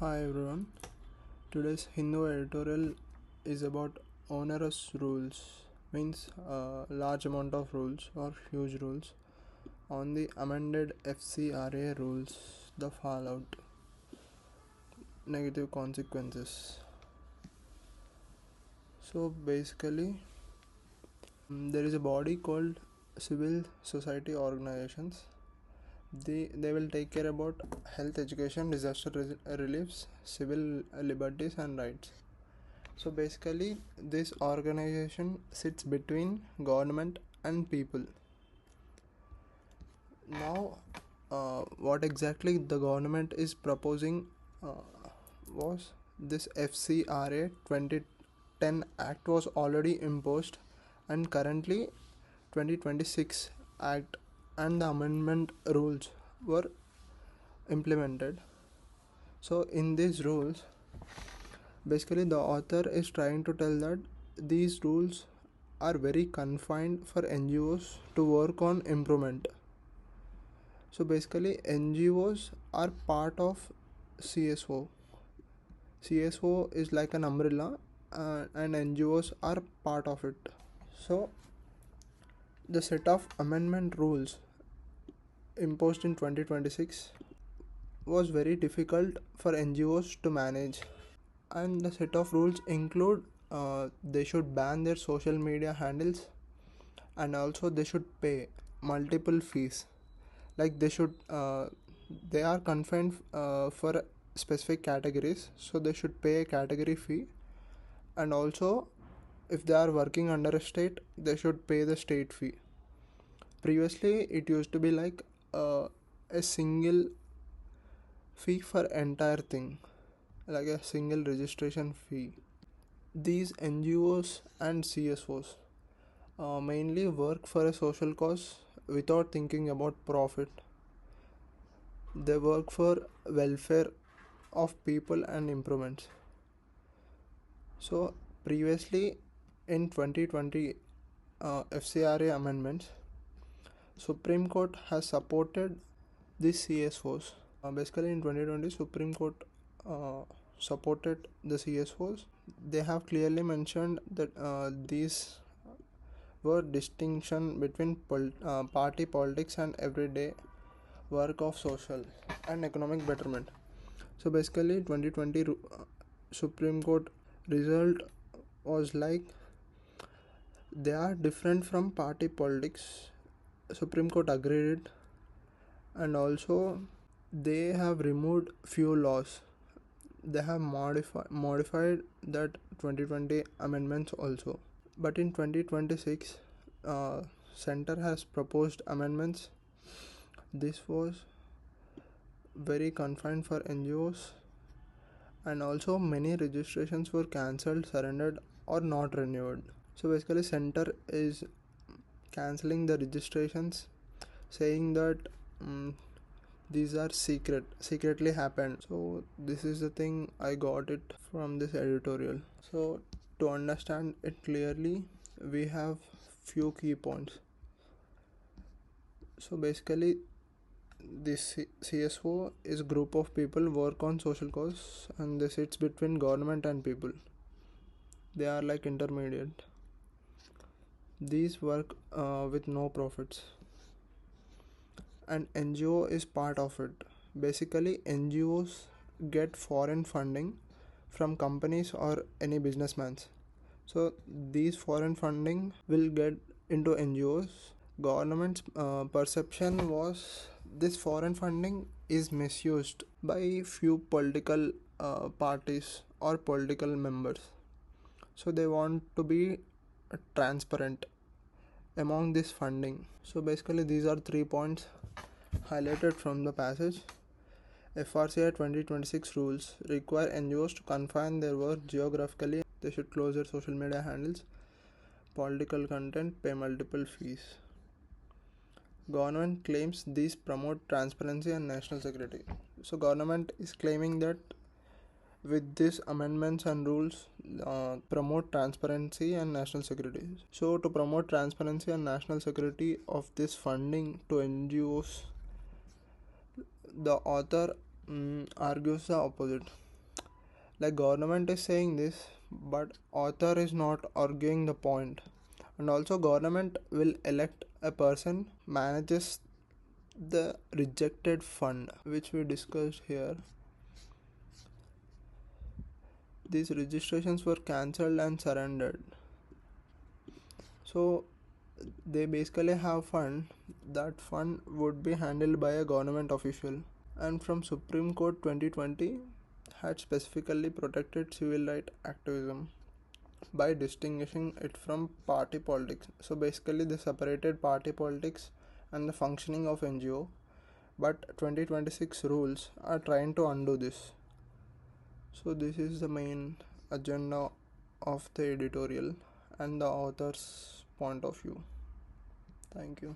Hi everyone. Today's Hindu editorial is about onerous rules, means large amount of rules or huge rules on the amended FCRA rules, the fallout, negative consequences. So basically, there is a body called civil society organizations. They will take care about health, education, disaster reliefs, civil liberties and rights. So basically, this organization sits between government and people. Now, what exactly the government is proposing was this FCRA 2010 Act was already imposed, and currently 2026 Act and the amendment rules were implemented. So in these rules, basically the author is trying to tell that these rules are very confined for NGOs to work on improvement. So basically NGOs are part of CSO. CSO is like an umbrella and NGOs are part of it. So the set of amendment rules imposed in 2026 was very difficult for NGOs to manage, and the set of rules include they should ban their social media handles, and also they should pay multiple fees. Like they are confined for specific categories, so they should pay a category fee, and also if they are working under a state, they should pay the state fee. Previously it used to be like a single fee for entire thing, like a single registration fee. These NGOs and CSOs mainly work for a social cause without thinking about profit. They work for welfare of people and improvements. So previously in 2020 FCRA amendments, Supreme Court has supported these CSOs. Basically in 2020 Supreme Court supported the CSOs. They have clearly mentioned that these were distinction between party politics and everyday work of social and economic betterment. So basically 2020 Supreme Court result was like they are different from party politics. Supreme Court agreed it, and also they have removed few laws. They have modified that 2020 amendments also. But in 2026 center has proposed amendments. This was very confined for NGOs, and also many registrations were cancelled, surrendered or not renewed. So basically center is cancelling the registrations, saying that these are secretly happened. So this is the thing I got it from this editorial. So to understand it clearly, we have few key points. So basically this CSO is group of people work on social cause, and this sits between government and people. They are like intermediate. These work with no profits, and NGO is part of it. Basically NGOs get foreign funding from companies or any businessmen. So these foreign funding will get into NGOs. Government's perception was this foreign funding is misused by few political parties or political members. So they want to be transparent among this funding. So basically these are 3 points highlighted from the passage. FRCI 2026 rules require NGOs to confine their work geographically. They should close their social media handles, political content, pay multiple fees. Government claims these promote transparency and national security. So government is claiming that with these amendments and rules promote transparency and national security. So to promote transparency and national security of this funding to NGOs, the author argues the opposite. Like government is saying this, but author is not arguing the point. And also government will elect a person manages the rejected fund which we discussed here. These registrations were cancelled and surrendered. So they basically have fund. That fund would be handled by a government official. And from Supreme Court 2020 had specifically protected civil right activism by distinguishing it from party politics. So basically they separated party politics and the functioning of NGO, but 2026 rules are trying to undo this. So this is the main agenda of the editorial and the author's point of view. Thank you.